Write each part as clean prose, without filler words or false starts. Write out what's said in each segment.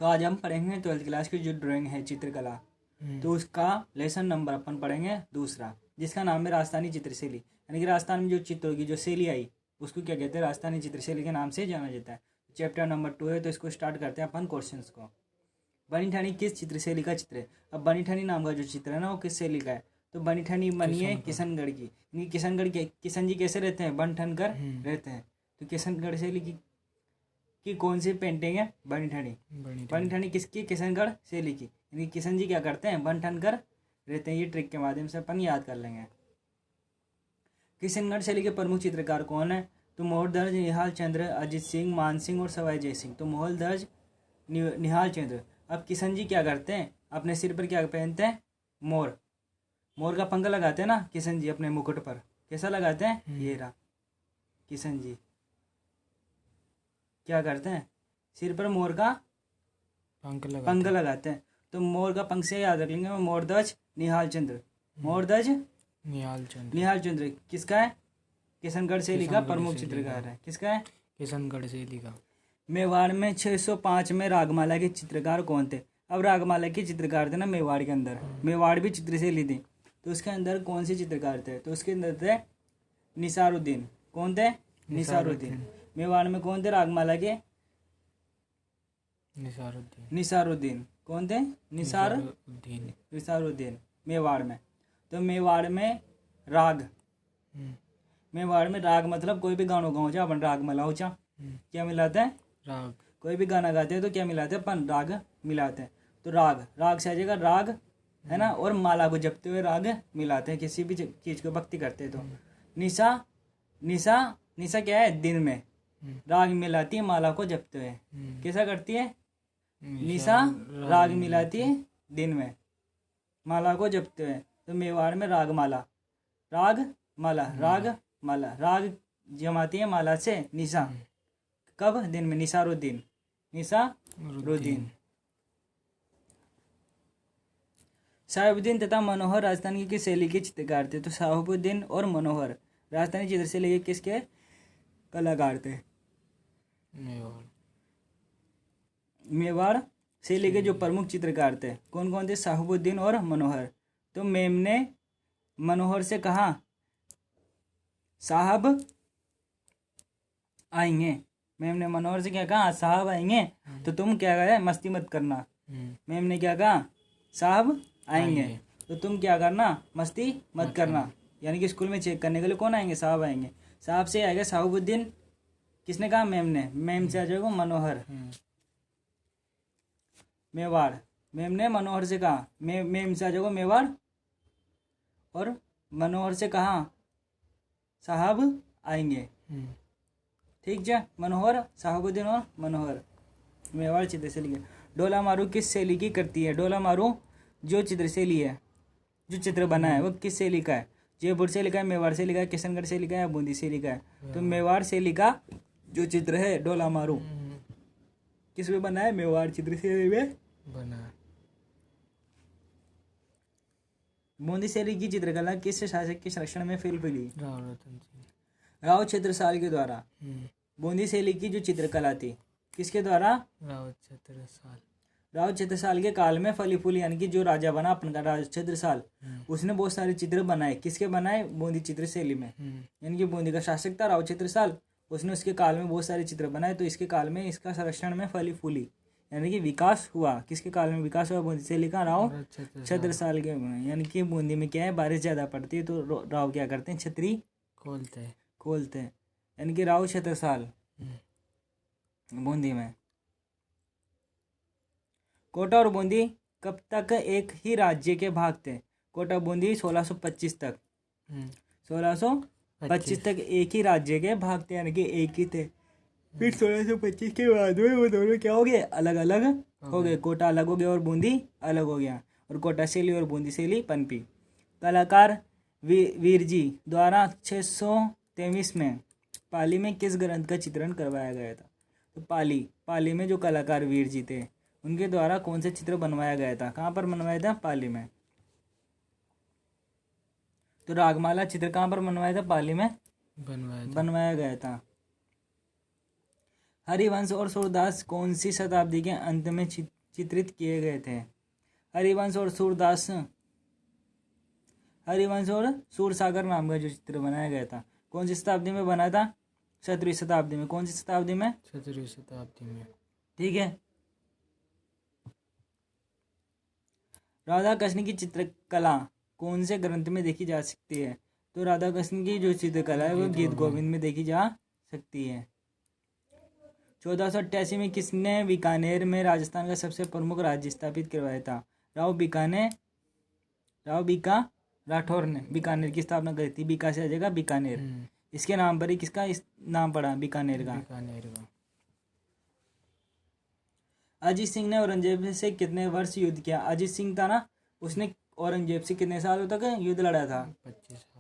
तो आज हम पढ़ेंगे 12th क्लास की जो ड्राइंग है चित्रकला। तो उसका लेसन नंबर अपन पढ़ेंगे दूसरा, जिसका नाम है राजस्थानी चित्रशैली। यानी कि राजस्थान में जो चित्रों की जो शैली आई उसको क्या कहते हैं, राजस्थानी चित्रशैली के नाम से जाना जाता है। चैप्टर नंबर 2 है, तो इसको स्टार्ट करते हैं अपन क्वेश्चंस को। बनी ठानी किस चित्रशैली का चित्र है? अब बनी ठानी नाम का जो चित्र है ना वो किस शैली का है? तो बनी ठानी बनी है किशनगढ़ की। यानी किशनगढ़ के किशन जी कैसे रहते हैं? बन ठन कर रहते हैं। तो किशनगढ़ शैली की कौन सी पेंटिंग है? बनी ठानी। बनी ठानी किसकी? किशनगढ़ शैली की। यानी किशन जी क्या करते हैं? बन ठन कर रहते हैं। ये ट्रिक के माध्यम से अपन याद कर लेंगे। किशनगढ़ शैली के प्रमुख चित्रकार कौन है? तो मोहरदर्ज, निहाल चंद्र, अजित सिंह, मान सिंह और सवाई जय सिंह। तो मोहरदर्ज, निहाल चंद्र। अब किशन जी क्या करते हैं? अपने सिर पर क्या पहनते हैं? मोर। मोर का पंख लगाते हैं ना किशन जी अपने मुकुट पर। कैसा लगाते हैं? ये रहा किशन जी क्या करते हैं? सिर पर मोर का पंख लगाते हैं। तो मोर का पंख से याद रख लेंगे, मोरध्वज निहाल चंद्र। मोरध्वज निहाल चंद्र किसका है? किशनगढ़ शैली का प्रमुख चित्रकार है। किसका है? किशनगढ़ शैली का। मेवाड़ में 605 में रागमाला के चित्रकार कौन थे? अब रागमाला के चित्रकार थे ना मेवाड़ के अंदर, मेवाड़ भी चित्रशैली थी। तो उसके अंदर कौन से चित्रकार थे? तो उसके अंदर थे निसारुद्दीन। कौन थे? निसारुद्दीन। मेवाड़ में कौन थे रागमाला के? निसारुद्दीन। कौन थे? निसारुद्दीन मेवाड़ में। तो मेवाड़ में राग, मेवाड़ में राग मतलब कोई भी गानों गाँव जा अपन राग मिलाओ चा। क्या मिलाते हैं? राग। कोई भी गाना गाते हैं तो क्या मिलाते हैं अपन? राग मिलाते हैं। तो राग से आ जाएगा राग, है ना। और माला को जपते हुए राग मिलाते हैं, किसी भी चीज को भक्ति करते हैं। तो निशा क्या है? दिन में राग मिलाती है माला को जपते हुए। कैसा करती है? निशा राग मिलाती है दिन में माला को जपते हुए। तो मेवाड़ में रागमाला, राग माला, राग जमाती है माला से निशा। कब? दिन में। निसारुद्दीन। साहिबुद्दीन तथा मनोहर राजस्थान की किस शैली के चित्रकार थे? तो साहिबुद्दीन और मनोहर राजस्थानी चित्रशैली के किसके कलाकार थे? मेवाड़ शैली के जो प्रमुख चित्रकार थे कौन कौन थे? साहिबुद्दीन और मनोहर। तो मैम ने मनोहर से कहा साहब आएंगे। मैम ने मनोहर से क्या कहा? साहब आएंगे तो तुम क्या करे? मस्ती मत करना। मैम ने क्या कहा? साहब आएंगे तो तुम क्या करना? मस्ती मत करना। यानी कि स्कूल में चेक करने के लिए कौन आएंगे? साहब आएंगे। साहब से आएगा साहिबुद्दीन। किसने कहा? मैम ने। मैम से आ जाएगा मनोहर। मेवाड़, मैम ने मनोहर से कहा। मैम से आ जाएगा मेवाड़ और मनोहर से कहा साहब आएंगे। ठीक है। मनोहर, साहिबुद्दीन और मनोहर मेवाड़ चित्रशैली। डोला मारू किस शैली की करती है? डोला मारू जो चित्रशैली है, जो चित्र बना है वो किस शैली का है? जयपुर से लिखा है, मेवाड़ से लिखा है, किशनगढ़ से लिखा है या बूंदी से लिखा है? तो मेवाड़ शैली का जो चित्र है डोला मारू किस में बना है? मेवाड़ चित्रशैली में बना है। बूंदी शैली की चित्रकला किस शासक के संरक्षण में फैली? राव छत्रसाल के द्वारा। बूंदी शैली की जो चित्रकला थी किसके द्वारा? राव छत्रसाल के काल में फली फूली। यानी कि जो राजा बना अपन का राव छत्रसाल, उसने बहुत सारे चित्र बनाए। किसके बनाए? बूंदी चित्र शैली में। यानी कि बूंदी का शासक था राव छत्रसाल, उसने उसके काल में बहुत सारे चित्र बनाए। तो इसके काल में इसका संरक्षण में फली फूली यानी कि विकास हुआ। किसके काल में विकास हुआ? बूंदी शैली का राव छत्रसाल के। यानी कि बूंदी में क्या है, बारिश ज्यादा पड़ती है तो राव क्या करते हैं? छतरी खोलते हैं। यानी कि राव छत्रसाल बूंदी में। कोटा और बूंदी कब तक एक ही राज्य के भाग थे? कोटा बूंदी 1625 तक। 1625 तक एक ही राज्य के भाग थे, यानी कि एक ही थे। फिर 1625 के बाद में वो दोनों क्या हो गए? अलग अलग हो गए। कोटा अलग हो गया और बूंदी अलग हो गया, और कोटा शैली और बूंदी शैली पनपी। कलाकार वीर जी द्वारा 623 में पाली में किस ग्रंथ का चित्रण करवाया गया था? तो पाली में जो कलाकार वीर जी थे उनके द्वारा कौन सा चित्र बनवाया गया था? कहाँ पर बनवाया था? पाली में। तो रागमाला चित्र कहाँ पर बनवाया था? पाली में बनवाया गया था। हरिवंश और सूरदास कौन सी शताब्दी के अंत में चित्रित किए गए थे? हरिवंश और सूरसागर नाम का जो चित्र बनाया गया था, कौन सी शताब्दी में बना था? 17वीं शताब्दी में। कौन सी शताब्दी में? 17वीं शताब्दी में। ठीक है। राधा कृष्ण की चित्रकला कौन से ग्रंथ में देखी जा सकती है? तो राधा कृष्ण की जो चित्रकला है वो गीत गोविंद में देखी जा सकती है। 1488 में किसने बीकानेर में राजस्थान का सबसे प्रमुख राज्य स्थापित करवाया था? राव बीका राठौर ने बीकानेर की स्थापना करी थी। बीका से आ जाएगा बीकानेर। इसके नाम पर ही किसका नाम पड़ा? बीकानेर का। अजीत सिंह ने औरंगजेब से कितने वर्ष युद्ध किया? अजीत सिंह था ना, उसने औरंगजेब से कितने सालों तक युद्ध लड़ा था?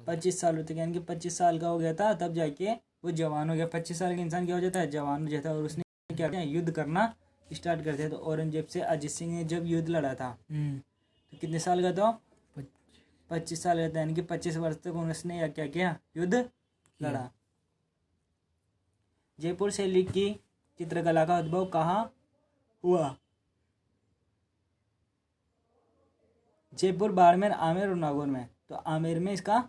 25 सालों तक। यानी कि 25 साल का हो गया था तब जाके वो जवान हो गया। 25 साल का इंसान क्या हो जाता है? जवान हो जाता है। और उसने क्या किया? युद्ध करना स्टार्ट कर दिया। तो औरंगजेब से अजीत सिंह ने जब युद्ध लड़ा था तो कितने साल का था? 25 साल का था। यानी कि 25 वर्ष तक उसने क्या किया? युद्ध लड़ा। जयपुर शैली की चित्रकला का उद्भव कहाँ हुआ? जयपुर, बाड़मेर, आमेर और नागौर में। तो आमेर में इसका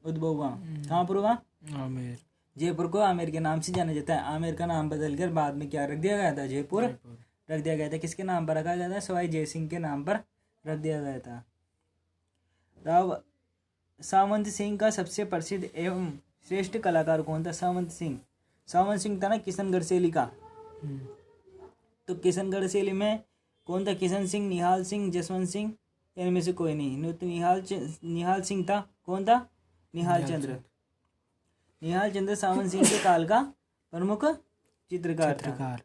उद्भव हुआ। कहाँ पर हुआ? आमेर। जयपुर को आमेर के नाम से जाना जाता है। आमेर का नाम बदलकर बाद में क्या रख दिया गया था? जयपुर रख दिया गया था। किसके नाम पर रखा गया था? सवाई जय सिंह के नाम पर रख दिया गया था। राव सावंत सिंह का सबसे प्रसिद्ध एवं श्रेष्ठ कलाकार कौन था? सावंत सिंह था ना किशनगढ़ शैली का। तो किशनगढ़ शैली में कौन था? किशन सिंह, निहाल सिंह, जसवंत सिंह, इनमें से कोई नहीं। तो निहाल सिंह था। कौन था? निहाल चंद्र सावंत सिंह के काल का प्रमुख चित्रकार था।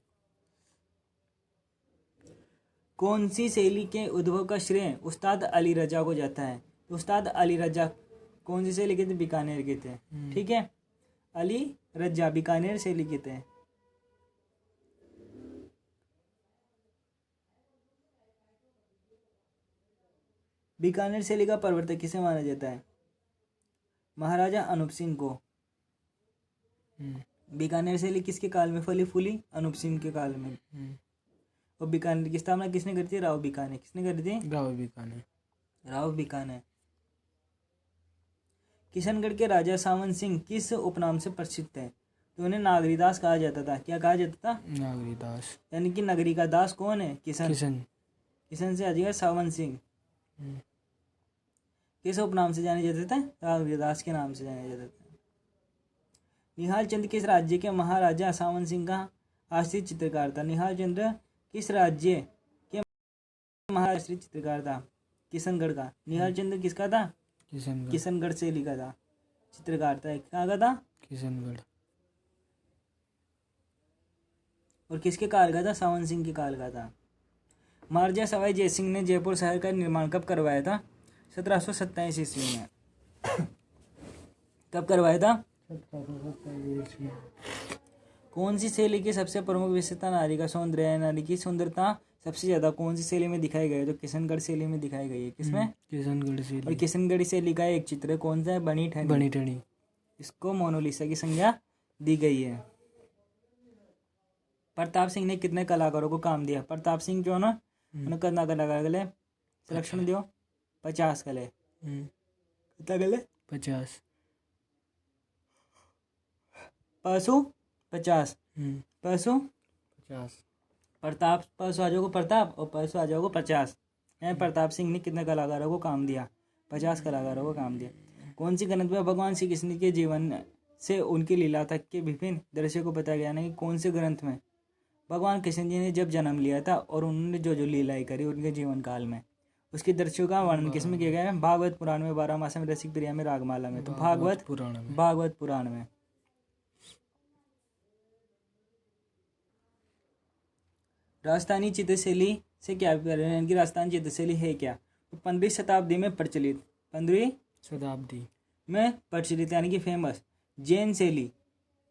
कौन सी शैली के उद्भव का श्रेय उस्ताद अली रजा को जाता है? तो उस्ताद अली रजा कौन सी शैली के थे? बीकानेर के थे। ठीक है। अली रजा बीकानेर शैली के थे। बीकानेर शैली का प्रवर्तक किसे माना जाता है? महाराजा अनूप सिंह को। बीकानेर शैली किसके काल में फली फूली? अनूप सिंह के काल में। और बीकानेर की स्थापना किसने करी थी? राव बीकानेर। किसने करी थी? राव बीकानेर। किशनगढ़ के राजा सावंत सिंह किस उपनाम से प्रसिद्ध थे? तो उन्हें नागरीदास कहा जाता था। क्या कहा जाता था? नागरीदास। यानी कि नगरी का दास कौन है? किशन से आ जाएगा सावंत सिंह। किस उपनाम से जाने जाते थे? नागरीदास के नाम से जाने जाते थे। निहाल चंद्र किस राज्य के महाराजा सावंत सिंह का आश्रित चित्रकार था? निहाल चंद्र किस राज्य के महाराष्ट्रीय चित्रकार था? किशनगढ़ का। निहाल चंद्र किसका था? किशनगढ़ शैली का था, चित्रकार था। कहाँ का था? किशनगढ़। और किसके काल का था? सावंत सिंह के काल का था। महाराजा सवाई जय सिंह ने जयपुर शहर का निर्माण कब करवाया था? 1727 ईस्वी में। कब करवाया था? 1727 में। कौन सी शैली की सबसे प्रमुख विशेषता नारी का सौंदर्य है? नारी की सुंदरता सबसे ज्यादा कौन सी शैली में दिखाई गई है? तो किशनगढ़ शैली में दिखाई गई है। किसमें? किशनगढ़ शैली। और किशनगढ़ शैली का एक चित्र कौन सा है? बनी ठनी। इसको मोनालिसा की संज्ञा दी गई है। प्रताप सिंह ने कितने कलाकारों को काम दिया? प्रताप सिंह जो ना उन्हें कितना कलाकार गले सिलेक्शन दियो? 50 गले। कितना गले? 50। परसों 50। परसों 50। प्रताप परसों आ जाओगे प्रताप और परसों आ जाओगे 50। प्रताप सिंह ने कितने कलाकारों को काम दिया? 50 कलाकारों को काम दिया। कौन सी ग्रंथ में भगवान श्री कृष्ण के जीवन से उनकी लीला तक के विभिन्न दृश्यों को बताया गया? नहीं, कौन से ग्रंथ में भगवान कृष्ण जी ने जब जन्म लिया था और उन्होंने जो जो लीलाएं करी उनके जीवन काल में उसके दृश्यों का वर्णन किसमें किया गया है? भागवत पुराण में, 12 मास में, रसिक प्रिया में, रागमाला में। तो भागवत पुराण में। राजस्थानी चित्रशैली से क्या अभिप्राय है? राजस्थानी चित्रशैली है क्या? तो 15वीं शताब्दी में प्रचलित, 15वीं शताब्दी में प्रचलित यानी कि फेमस जैन शैली।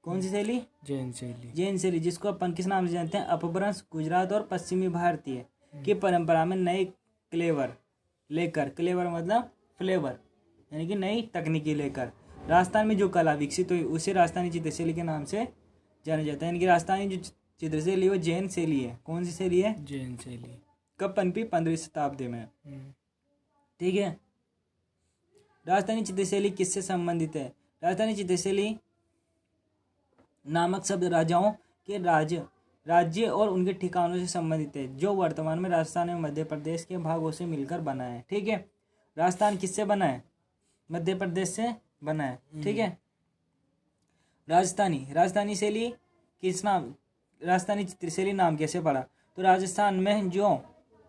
कौन सी शैली? जैन शैली, जिसको अपन किस नाम से जानते हैं? अपभ्रंश, गुजरात और पश्चिमी भारतीय की परंपरा में नए क्लेवर लेकर, क्लेवर मतलब फ्लेवर यानी कि नई तकनीकी लेकर राजस्थान में जो कला विकसित हुई उसे राजस्थानी चित्रशैली के नाम से जाना जाता है। यानी कि राजस्थानी जो चित्रशैली वो जैन शैली है। कौन सी शैली है? जैन शैली। कब पनपी? 15वीं शताब्दी में। हम्म। ठीक है। राजस्थानी चित्रशैली किससे संबंधित है? राजस्थानी चित्रशैली नामक शब्द राजाओं के राज्य और उनके ठिकानों से संबंधित है, जो वर्तमान में राजस्थान एवं मध्य प्रदेश के भागों से मिलकर बना है। ठीक है। राजस्थान किससे बना है? मध्य प्रदेश से बना है। ठीक है। राजस्थानी शैली किस नाम, राजस्थानी चित्रशैली नाम कैसे पड़ा? तो राजस्थान में जो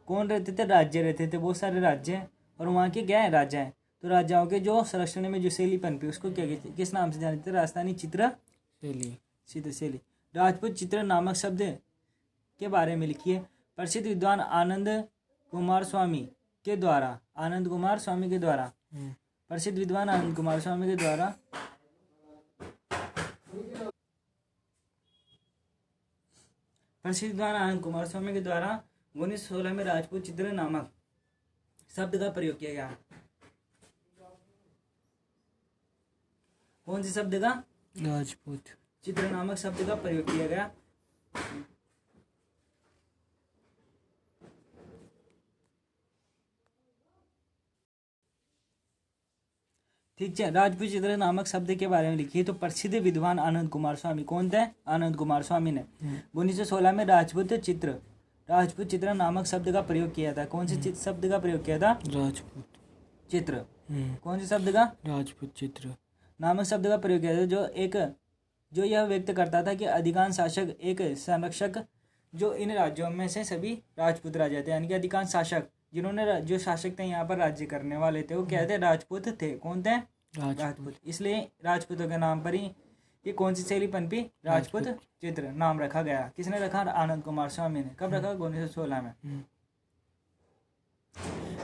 कौन रहते थे? राज्य रहते थे, बहुत सारे राज्य हैं और वहाँ के क्या है? राजा हैं। तो राजाओं के जो संरक्षण में जो शैली पनपी उसको क्या कहते हैं? किस नाम से जानते थे? राजस्थानी चित्रशैली। राजपूत चित्र नामक शब्द के बारे में लिखिए। प्रसिद्ध विद्वान आनंद कुमार स्वामी के द्वारा प्रसिद्ध विद्वान आनंद कुमार स्वामी के द्वारा प्रसिद्ध विद्वान आनंद कुमार स्वामी के द्वारा 1916 में राजपूत चित्र नामक शब्द का प्रयोग किया गया। कौन से शब्द का? राजपूत चित्र नामक शब्द का प्रयोग किया गया। ठीक है। राजपूत चित्र नामक शब्द के बारे में लिखिए। तो प्रसिद्ध विद्वान आनंद कुमार स्वामी, कौन थे? आनंद कुमार स्वामी ने 1916 में राजपूत चित्र नामक शब्द का प्रयोग किया था। कौन से शब्द का प्रयोग किया था? राजपूत चित्र। कौन से शब्द का? राजपूत चित्र नामक शब्द का प्रयोग किया था, जो यह व्यक्त करता था कि अधिकांश शासक एक संरक्षक, जो इन राज्यों में से सभी राजपूत राजा थे, यानी कि अधिकांश शासक जो शासक थे यहाँ पर राज्य करने वाले थे, वो क्या थे? राजपूत थे। कौन थे? राजपूत। इसलिए राजपूतों के नाम पर ही ये कौन सी शैली पनपी? राजपूत चित्र नाम रखा गया। किसने रखा? आनंद कुमार स्वामी ने। कब रखा? 1916 में।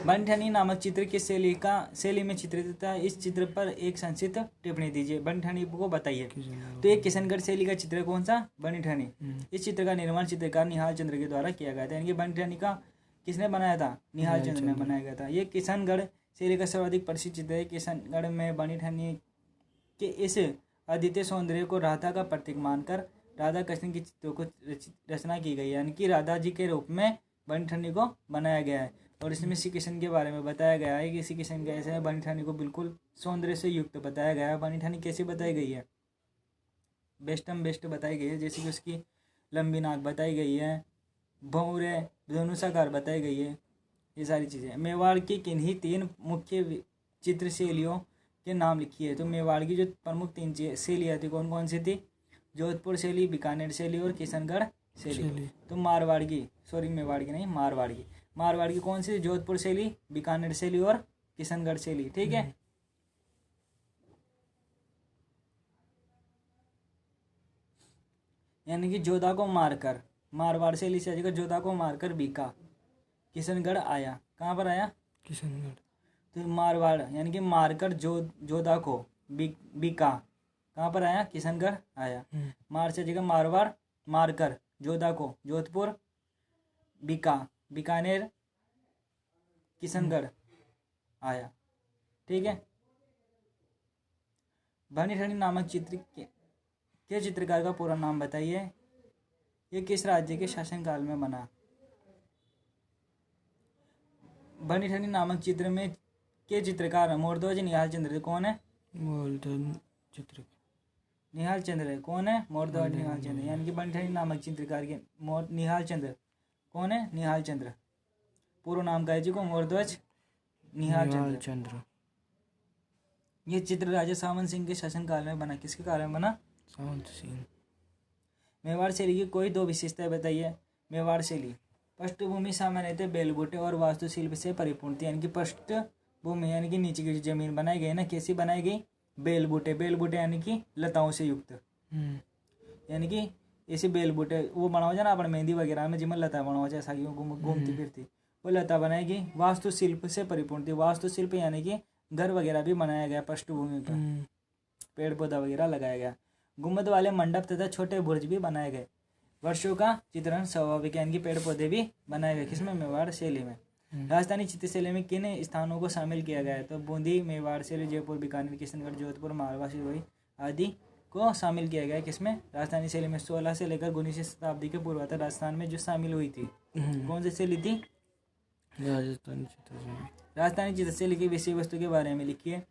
बनीठनी नामक चित्र किस शैली में चित्रित था? इस चित्र पर एक संक्षिप्त टिप्पणी दीजिए। बनीठनी को बताइए। तो ये किशनगढ़ शैली का चित्र कौन सा? बनीठनी। इस चित्र का निर्माण चित्रकार निहाल चंद्र के द्वारा किया गया था। यानी कि बनीठनी का किसने बनाया था? निहाल चंद्र ने बनाया गया था। ये किशनगढ़ शैली का सर्वाधिक प्रसिद्ध चित्र है। किशनगढ़ में बनीठनी के इस अद्वितीय सौंदर्य को राधा का प्रतीक मानकर राधा कृष्ण की चित्रों को रचना की गई है। यानी कि राधा जी के रूप में बनीठनी को बनाया गया है। और इसमें श्री कृष्ण के बारे में बताया गया है कि श्री कृष्ण कैसे है। बनीठनी को बिल्कुल सौंदर्य से युक्त बताया गया है। बनीठनी कैसे बताई गई है? बेस्ट बताई गई है। जैसे कि उसकी लंबी नाक बताई गई है, भौरे धनुषाकार बताई गई है, ये सारी चीज़ें। मेवाड़ की किन्हीं 3 मुख्य चित्र शैलियों के नाम लिखिए। तो मेवाड़ की जो प्रमुख 3 शैलियाँ थी, कौन कौन सी थी? जोधपुर शैली, बीकानेर शैली और किशनगढ़ शैली। तो मेवाड़ की कौन सी? जोधपुर शैली, बीकानेर शैली और किशनगढ़ शैली। ठीक है। यानी कि जोधा को मारकर, मारवाड़ शैली से जगह जोधा को मारकर बीका, किशनगढ़ आया। कहाँ पर आया? किशनगढ़। तो मारवाड़ यानी कि मारकर जोधा को बीका, कहाँ पर आया? किशनगढ़ आया। मार से जगह मारवाड़, मारकर जोधा को जोधपुर, बीका बीकानेर, किशनगढ़ आया। ठीक है। बनीठनी नामक चित्र के चित्रकार का पूरा नाम बताइए। ये किस राज्य के शासनकाल में बना? बनीठनी नामक चित्र में के चित्रकार मोरध्वज निहाल चंद्र। कौन है? निहाल चंद्र। कौन है? मोरध्वज निहाल चंद्र। यानी कि बनीठनी नामक चित्रकार के निहाल चंद्र कौन है? निहाल चंद्र। पूर्ण नाम का है जी को? मोरध्वज निहाल चंद्र। ये चित्र राजा सावंत सिंह के शासनकाल में बना। किसके काल में बना? सावंत सिंह। मेवाड़ शैली की कोई 2 विशेषताएं बताइए। मेवाड़ शैली पृष्ठभूमि सामान्यतः बेलबूटे और वास्तुशिल्प से परिपूर्ण थी। यानी कि पृष्ठभूमि यानी कि नीचे की जो जमीन बनाई गई ना, कैसी बनाई गई? बेलबूटे यानी कि लताओं से युक्त। यानी कि ऐसे बेलबूटे वो बनाओ जाए ना अपन मेहंदी वगैरह में, जिसमें लता बनाओ जाए सागियों घूमती फिरती, वो लता बनाएगी। वास्तुशिल्प से परिपूर्ण थी। वास्तुशिल्प यानी कि घर वगैरह भी बनाया गया पृष्ठभूमि पर, पेड़ पौधा वगैरह लगाया गया। गुम्बद वाले मंडप तथा छोटे बुर्ज भी बनाए गए। वर्षों का चित्रण स्वाभाविक यानी कि पेड़ पौधे भी बनाए गए। किसमें? मेवाड़ शैली में। राजस्थानी चित्र शैली में किन स्थानों को शामिल किया गया है? तो बूंदी, मेवाड़ शैली, जयपुर, बीकानेर, किशनगढ़, जोधपुर, मारवा, सिरोही आदि को शामिल किया गया है किसमें, राजस्थानी शैली में। 16 से लेकर 19वीं शताब्दी के पूर्वाधार राजस्थान में जो शामिल हुई थी, कौन सी शैली थी, राजस्थानी चित्रशैली। राजस्थानी चित्रशैली की विषय वस्तु के बारे में लिखिए।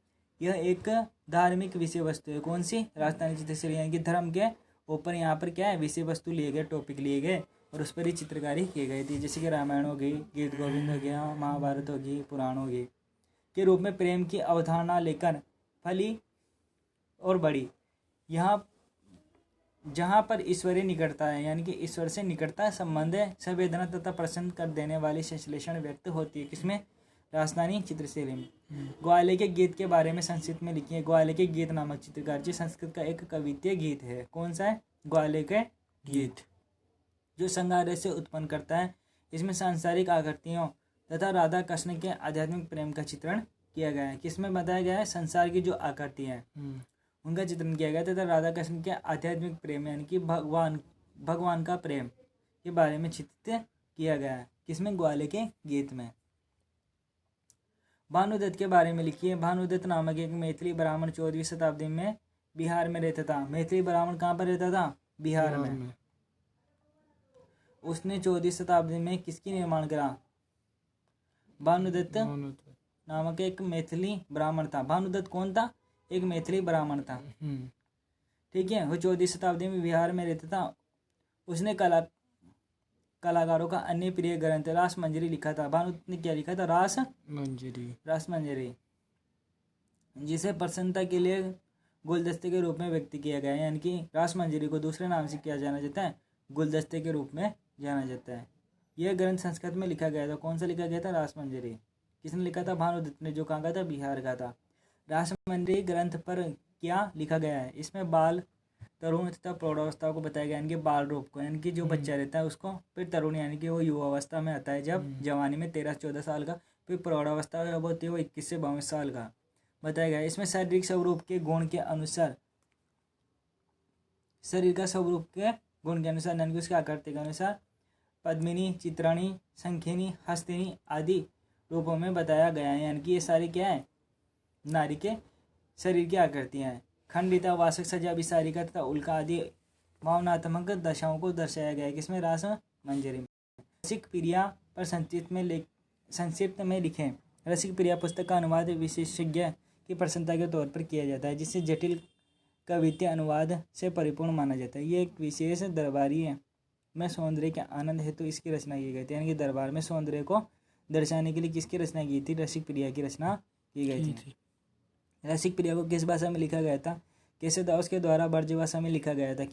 यह एक धार्मिक विषय वस्तु है, कौन सी, राजस्थानी चित्रशैली, यानी कि धर्म के ऊपर यहाँ पर क्या है, विषय वस्तु लिए गए, टॉपिक लिए गए और उस पर ही चित्रकारी की गई थी। जैसे कि रामायण हो गई, गीत गोविंद हो गया, महाभारत होगी, पुराण होगी, के रूप में प्रेम की अवधारणा लेकर फली और बड़ी। यहाँ जहाँ पर ईश्वरीय निकटता है, यानी कि ईश्वर से निकटता संबंध है, संवेदना तथा प्रसन्न कर देने वाली संश्लेषण व्यक्त होती है किसमें, राजस्थानी चित्रशैली में। ग्वाले के गीत के बारे में संक्षिप्त में लिखिए। ग्वाले के गीत नामक चित्रकार जी संस्कृत का एक कवित्तीय गीत है, कौन सा है, ग्वाले के गीत, जो संगारे से उत्पन्न करता है। इसमें सांसारिक आकृतियों तथा राधा कृष्ण के आध्यात्मिक प्रेम का चित्रण किया गया है। किसमें बताया गया है, संसार की जो आकृति है उनका चित्रण किया गया तथा राधा कृष्ण के आध्यात्मिक प्रेम यानी कि भगवान का प्रेम के बारे में चित्रित किया गया है किसमें, ग्वाले के गीत में। भानुदत्त के बारे में लिखिए। भानुदत्त नामक एक मैथिली ब्राह्मण 14वीं शताब्दी में बिहार में रहता था। मैथिली ब्राह्मण कहाँ पर रहता था, बिहार में। उसने 14वीं शताब्दी में किसकी निर्माण करा, भानुदत्त नामक एक मैथिली ब्राह्मण था। भानुदत्त कौन था, एक मैथिली ब्राह्मण था, ठीक है। वो 14वीं शताब्दी में बिहार में रहता था। उसने कलाकारों का अन्य प्रिय ग्रंथ रास मंजरी लिखा था। भानुदत्त ने क्या लिखा था, रास मंजरी, जिसे प्रसन्नता के लिए गुलदस्ते के रूप में व्यक्त किया गया है, यानी कि रास मंजरी को दूसरे नाम से क्या जाना जाता है, गुलदस्ते के रूप में जाना जाता है। यह ग्रंथ संस्कृत में लिखा गया था, कौन सा लिखा गया था, रास मंजरी। किसने लिखा था, भानुदत्त ने, जो कहाँ का था, बिहार का था। रासमंजरी ग्रंथ पर क्या लिखा गया है, इसमें बाल, तरुण तथा प्रौढ़ावस्था को बताया गया, यानी कि बाल रूप को, यानी कि जो बच्चा रहता है उसको, फिर तरुण यानी कि वो युवावस्था में आता है जब जवानी में 13-14 साल का, फिर प्रौढ़ावस्था जब होती है वो 21 से 22 साल का बताया गया है। इसमें शारीरिक स्वरूप के गुण के अनुसार, शरीर का स्वरूप के गुण के अनुसार यानी कि उसके आकृति के अनुसार पद्मिनी, चित्राणी, शंखिनी, हस्तिनी आदि रूपों में बताया गया है, यानी कि ये सारी क्या है, नारी के शरीर की आकृतियाँ हैं। खंडिता, वासक, सजा, विसारिका तथा उल्का आदि भावनात्मक दशाओं को दर्शाया गया है किसमें, रास मंजरी में। रसिक प्रिया पर संक्षिप्त में लिखें। रसिक प्रिया पुस्तक का अनुवाद विशेषज्ञ की प्रसन्नता के तौर पर किया जाता है, जिससे जटिल कवित्तीय अनुवाद से परिपूर्ण माना जाता है। ये एक विशेष दरबारी है में सौंदर्य के आनंद हेतु इसकी रचना की गई थी, यानी कि दरबार में सौंदर्य को दर्शाने के लिए किसकी रचना की थी, रसिक प्रिया की रचना की गई थी। रसिक प्रिया को किस भाषा में लिखा गया था, केशवदास के द्वारा ब्रज भाषा में लिखा गया था।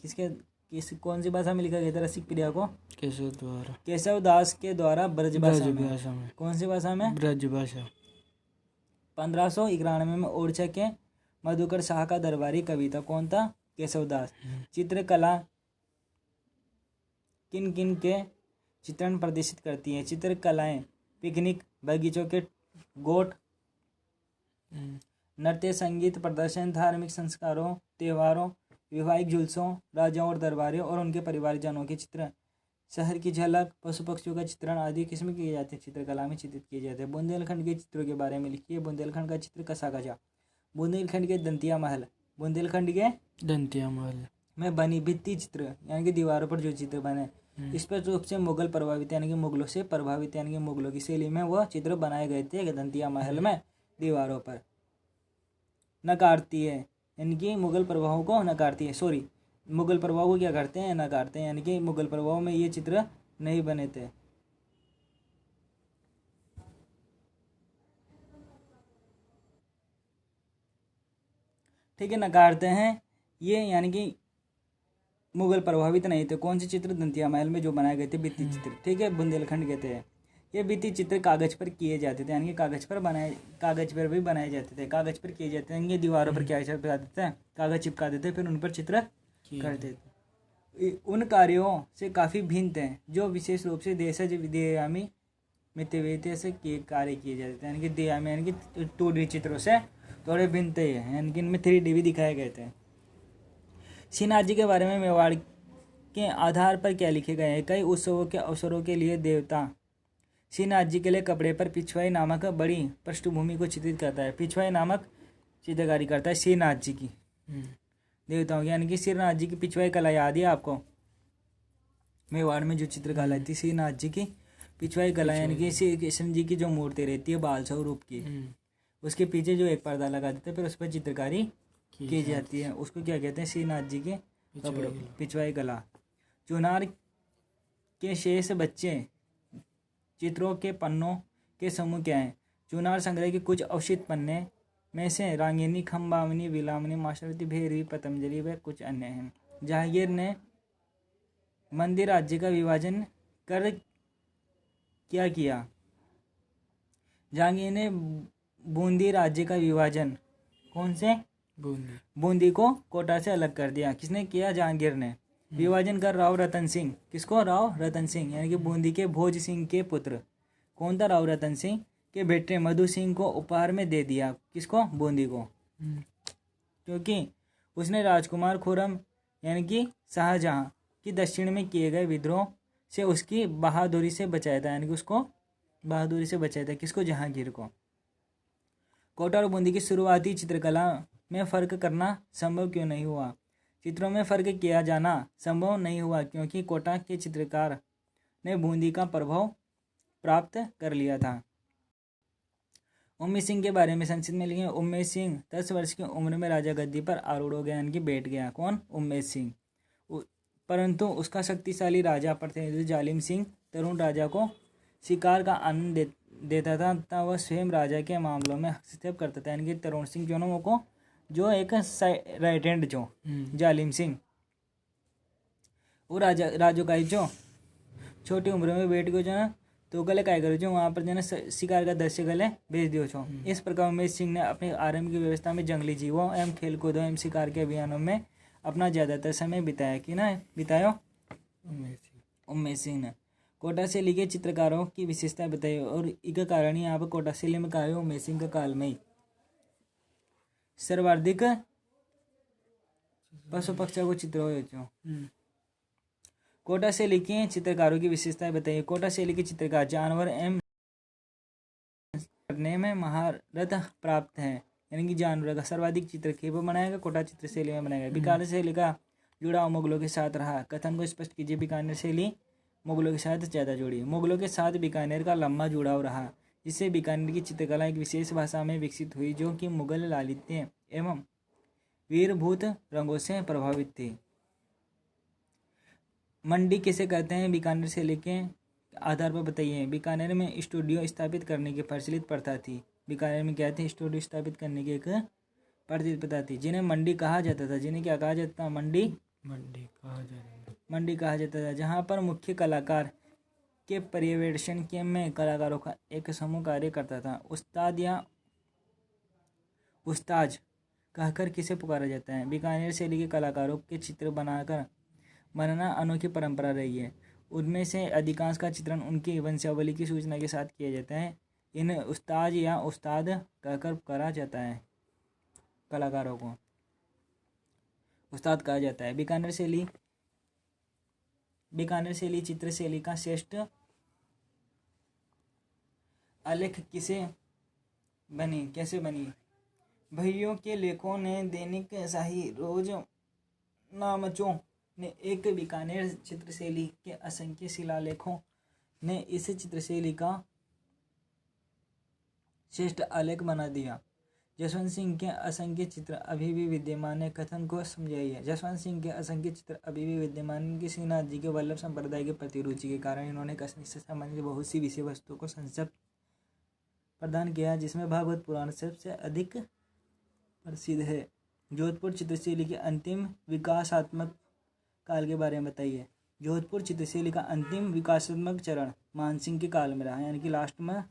कौन सी भाषा में लिखा गया था रसिक प्रिया को, केशवदास के द्वारा ब्रज भाषा में। कौन सी भाषा में, ब्रज भाषा। 1591 में ओरछा के मधुकर शाह का दरबारी कवि था, कौन था, केशवदास। चित्रकला किन किन के चित्रण प्रदर्शित करती है, चित्रकलाएं पिकनिक, बगीचों के गोट, नृत्य, संगीत प्रदर्शन, धार्मिक संस्कारों, त्योहारों, वैवाहिक जुलूसों, राजाओं और दरबारियों और उनके परिवारजनों के चित्र, शहर की झलक, पशु पक्षियों का चित्रण आदि किसमें किए जाते हैं, चित्रकला में चित्रित किए जाते हैं। बुंदेलखंड के चित्रों के बारे में लिखिए। बुंदेलखंड का चित्र कसा कसा। बुंदेलखंड के दंतिया महल, बुंदेलखंड के दंतिया महल में बनी भित्ति चित्र, यानी कि दीवारों पर जो चित्र बने, स्पष्ट रूप से मुगल प्रभावित यानी कि मुगलों से प्रभावित यानी कि मुगलों की शैली में वह चित्र बनाए गए थे दंतिया महल में दीवारों पर। नकारती है, यानी कि मुगल प्रभावों को नकारती है, मुगल प्रभाव को क्या करते हैं, नकारते हैं, यानी कि मुगल प्रभाव में ये चित्र नहीं बने थे। ठीक है, नकारते हैं ये, यानी कि मुगल प्रभावित नहीं थे। कौन से चित्र, दंतिया महल में जो बनाए गए थे भित्ति चित्र, ठीक है, बुंदेलखंड कहते हैं। ये भित्ति चित्र कागज पर किए जाते थे, यानी कि कागज पर भी बनाए जाते थे, कागज पर किए जाते हैं। ये दीवारों पर क्या चिपका देते हैं, कागज चिपका देते, फिर उन पर चित्र करते थे। उन कार्यों से काफ़ी भिन्न थे जो विशेष रूप से देशज देयामी मितव्यय से कार्य किए जाते थे, यानी कि देयामी यानी कि 2D चित्रों से थोड़े भिन्न थे, यानी कि इनमें 3D भी दिखाए गए थे। श्रीनाथ जी के बारे में मेवाड़ के आधार पर क्या लिखे गए हैं, कई उत्सवों के अवसरों के लिए देवता श्रीनाथ जी के लिए कपड़े पर पिछवाई नामक बड़ी पृष्ठभूमि को चित्रित करता है। पिछवाई नामक चित्रकारी करता है श्रीनाथ जी की, देवताओं की, यानी कि श्रीनाथ जी की पिछवाई कला याद है आपको? मेवाड़ में जो चित्रकला थी श्रीनाथ जी की पिछवाई कला, यानी कि श्री कृष्ण जी की जो मूर्ति रहती है बाल स्वरूप की, उसके पीछे जो एक पर्दा लगा देते हैं, फिर उस पर चित्रकारी की जाती है, उसको क्या कहते हैं? श्रीनाथ जी के कपड़े, पिछवाई कला। चुनार के शेष बच्चे चित्रों के पन्नों के समूह क्या हैं? चुनार संग्रह के कुछ अवशिष्ट पन्ने में से रांगिनी, खम्बावनी, विलामनी, माशावती, भैरवी, पतंजलि व कुछ अन्य हैं। जहांगीर ने मंदिर राज्य का विभाजन कर क्या किया? जहांगीर ने बूंदी राज्य का विभाजन, कौन से? बूंदी को कोटा से अलग कर दिया। किसने किया? जहांगीर ने। विभाजन कर राव रतन सिंह, किसको? राव रतन सिंह, यानी कि बूंदी के भोज सिंह के पुत्र। कौन था? राव रतन सिंह के बेटे मधु सिंह को उपहार में दे दिया। किसको? बूंदी को, क्योंकि उसने राजकुमार खुर्रम यानी कि शाहजहां की दक्षिण में किए गए विद्रोह से उसकी बहादुरी से बचाया था, यानी कि उसको बहादुरी से बचाया था। किसको? जहांगीर को। कोटा और बूंदी की शुरुआती चित्रकला में फ़र्क करना संभव क्यों नहीं हुआ? चित्रों में फ़र्क किया जाना संभव नहीं हुआ क्योंकि कोटा के चित्रकार ने बूंदी का प्रभाव प्राप्त कर लिया था। उम्मेद सिंह के बारे में संक्षिप्त में लिखें। उम्मेद सिंह 10 वर्ष की उम्र में राजा गद्दी पर आरूढ़ हो गया, यानी कि बैठ गया। कौन? उम्मेद सिंह। परंतु उसका शक्तिशाली राजा प्रतिनिधि जालिम सिंह तरुण राजा को शिकार का आनंद देता था तथा वह स्वयं राजा के मामलों में हस्तक्षेप करता था, यानी कि तरुण सिंह जो ना वो को जो एक राइट हैंड जो जालिम सिंह, वो राजो का जो छोटी उम्र में बैठ गयो जो ना, तो गले काय करो जो वहाँ पर जो ना शिकार का दृश्य गले भेज दियो छो। इस प्रकार उमेश सिंह ने अपने आरंभ की व्यवस्था में जंगली जीवों एवं खेल कूदों एवं शिकार के अभियानों में अपना ज़्यादातर समय बिताया। कि ना बितायो? उमेश सिंह ने। कोटा शैली के चित्रकारों की विशेषता बताई और इसका कारण यहाँ पर कोटा शैली में कहा उमेश सिंह के काल में ही सर्वाधिक पशु पक्षियों को चित्र हो। कोटा शैली के चित्रकारों की विशेषताएं बताइए। कोटा शैली के चित्रकार जानवर एवं करने में महारत प्राप्त है, यानी कि जानवर का सर्वाधिक चित्र वो बनाएगा कोटा चित्र शैली में बनाएगा। बीकानेर शैली का जुड़ाव मुगलों के साथ रहा। कथन को स्पष्ट कीजिए। बीकानेर शैली मुगलों के साथ ज़्यादा जुड़ी। मुगलों के साथ बीकानेर का लंबा जुड़ाव रहा, जिससे बीकानेर की चित्रकला एक विशेष भाषा में विकसित हुई जो कि मुगल लालित्य एवं वीरभूत रंगों से प्रभावित थी। मंडी किसे कहते हैं? बीकानेर शैली के आधार पर बताइए। बीकानेर में स्टूडियो स्थापित करने की प्रचलित प्रथा थी। बीकानेर में क्या थी? स्टूडियो स्थापित करने की एक प्रचलित प्रथा थी, जिन्हें मंडी कहा जाता था। जिन्हें क्या कहा जाता था? मंडी कहा जाता था, जहाँ पर मुख्य कलाकार के पर्यवेक्षण के में कलाकारों का एक समूह कार्य करता था। उस्ताद या उस्ताज कहकर किसे पुकारा जाता है? बीकानेर शैली के कलाकारों के चित्र बनाना अनोखी परंपरा रही है। उनमें से अधिकांश का चित्रण उनकी वंशावली की सूचना के साथ किया जाता है। इन्हें उस्ताद या उस्ताद कहकर पुकारा जाता है। कलाकारों को उस्ताद कहा जाता है। बीकानेर शैली चित्र शैली का श्रेष्ठ आलेख कैसे बनी? भैयों के लेखों ने दैनिक शाही रोजनामचों ने एक बीकानेर चित्रशैली के असंख्य शिलालेखों ने इस चित्रशैली का श्रेष्ठ आलेख बना दिया। जसवंत सिंह के असंख्य चित्र अभी भी विद्यमान है। कथन को समझाइए। जसवंत सिंह के असंख्य चित्र अभी भी विद्यमान है। श्रीनाथ जी के वल्लभ संप्रदाय के प्रति रुचि के कारण इन्होंने कश्मीर से संबंधित बहुत सी विषय वस्तुओं को संक्षिप्त प्रदान किया, जिसमें भागवत पुराण सबसे अधिक प्रसिद्ध है। जोधपुर चित्रशैली के अंतिम विकासात्मक काल के बारे में बताइए। जोधपुर चित्रशैली का अंतिम विकासात्मक चरण मानसिंह के काल में रहा, यानी कि लास्ट में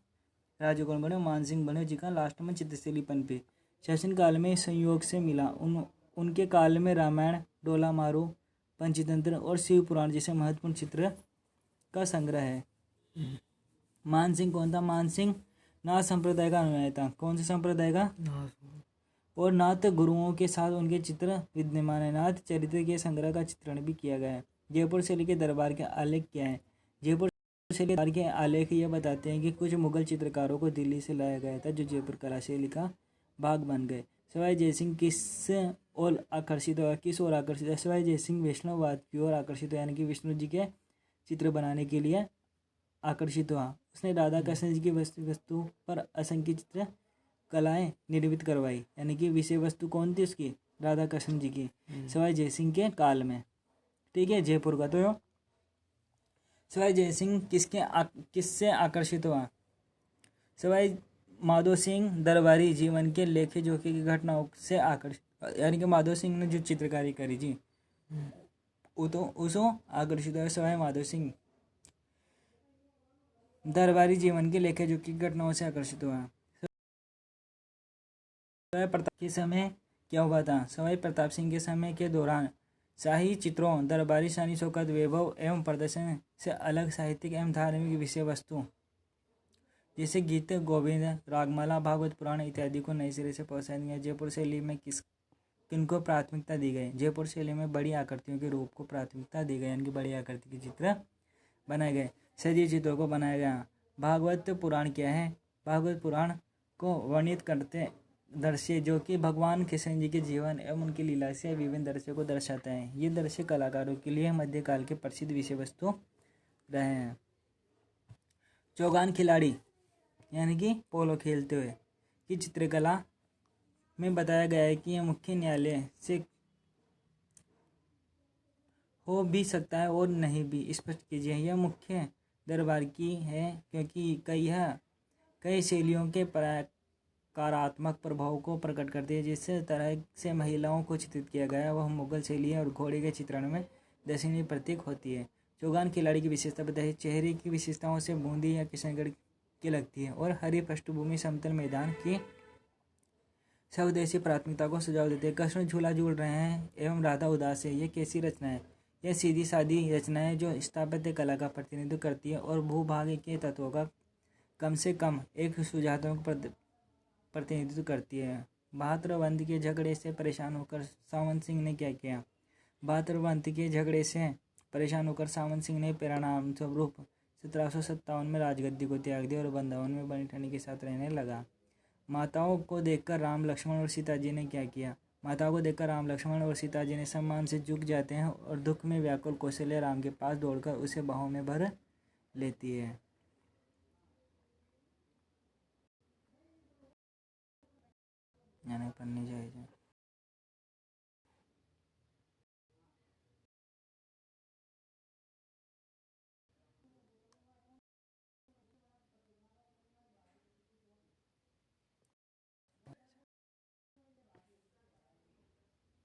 राजा कौन बने? मानसिंह बने, जिसका लास्ट में चित्रशैली पनपी। शासन काल में संयोग से मिला। उनके काल में रामायण, डोला मारू, पंचतंत्र और शिव पुराण जैसे महत्वपूर्ण चित्र का संग्रह है। मानसिंह कौन था? मानसिंह नाथ संप्रदाय का अनुयायी था। कौन से संप्रदाय का? और नाथ गुरुओं के साथ उनके चित्र विद्यमान है। नाथ चरित्र के संग्रह का चित्रण भी किया गया है। जयपुर शैली के दरबार के आलेख क्या है? जयपुर शैली के दरबार के आलेख ये बताते हैं कि कुछ मुगल चित्रकारों को दिल्ली से लाया गया था, जो जयपुर कला शैली का भाग बन गए। सवाई जयसिंह किस ओर आकर्षित हुआ? सवाई जयसिंह वैष्णववाद की ओर आकर्षित हुआ, यानी कि विष्णु जी के चित्र बनाने के लिए आकर्षित हुआ। उसने राधा कृष्ण जी की वस्तु पर असंख्य चित्र कलाएं निर्मित करवाई, यानी कि विषय वस्तु कौन थी उसकी? राधा कृष्ण जी की, सवाई जयसिंह के काल में। ठीक है, जयपुर का। तो सवाई जयसिंह किससे आकर्षित हुआ? सवाई माधो सिंह दरबारी जीवन के लेखे जोखे की घटनाओं से आकर्षित, यानी कि माधो सिंह ने जो चित्रकारी करी जी वो तो उसो आकर्षित हुआ। सवाई माधो सिंह दरबारी जीवन के लेखे जोखे की घटनाओं से आकर्षित हुआ। सवाई प्रताप के समय क्या हुआ था? सवाई प्रताप सिंह के समय के दौरान शाही चित्रों, दरबारी शानी शौकत, वैभव एवं प्रदर्शन से अलग साहित्यिक एवं धार्मिक विषय वस्तु जैसे गीत गोविंद, रागमाला, भागवत पुराण इत्यादि को नए सिरे से पहुंचाया गया। जयपुर शैली में किनको प्राथमिकता दी गई? जयपुर शैली में बड़ी आकृतियों के रूप को प्राथमिकता दी गई, यानी कि बड़ी आकृति के चित्र बनाए गए, सजीव चित्रों को बनाया गया। भागवत पुराण क्या है? भागवत पुराण को वर्णित करते दृश्य जो कि भगवान कृष्ण जी के जीवन एवं उनकी लीला से विभिन्न दृश्यों को दर्शाता है। ये दृश्य कलाकारों के लिए मध्यकाल के प्रसिद्ध विषय वस्तु रहे हैं। चौगान खिलाड़ी यानी कि पोलो खेलते हुए की चित्रकला में बताया गया है कि यह मुख्य न्यायालय से हो भी सकता है और नहीं भी। स्पष्ट कीजिए। यह मुख्य दरबार की है क्योंकि कई शैलियों के कारात्मक प्रभाव को प्रकट करती है। जिस तरह से महिलाओं को चित्रित किया गया वह मुगल शैली और घोड़े के चित्रण में दर्शनीय प्रतीक होती है। चौगान खिलाड़ी की विशेषता बताइए। चेहरे की विशेषताओं से बूंदी या किशनगढ़ की लगती है और हरी पृष्ठभूमि समतल मैदान की स्वदेशी प्राथमिकता को सुझाव देते हैं। कृष्ण झूला झूल रहे हैं एवं राधा उदास है। यह कैसी रचना है? यह सीधी सादी रचना है जो स्थापत्य कला का प्रतिनिधित्व करती है और भूभाग के तत्वों का कम से कम एक सुझावात्मक प्रतिनिधित्व करती है। भाद्रवंत के झगड़े से परेशान होकर सावंत सिंह ने क्या किया? भाद्रवंत के झगड़े से परेशान होकर सावंत सिंह ने परिणाम स्वरूप 1757 में राजगद्दी को त्याग दिया और वृंदावन में बनी ठनी के साथ रहने लगा। माताओं को देखकर राम लक्ष्मण और सीता जी ने क्या किया? माताओं को देखकर राम लक्ष्मण और सीता जी ने सम्मान से झुक जाते हैं और दुख में व्याकुल कौशल्या राम के पास दौड़कर उसे बाहों में भर लेती है। पढ़ने जाए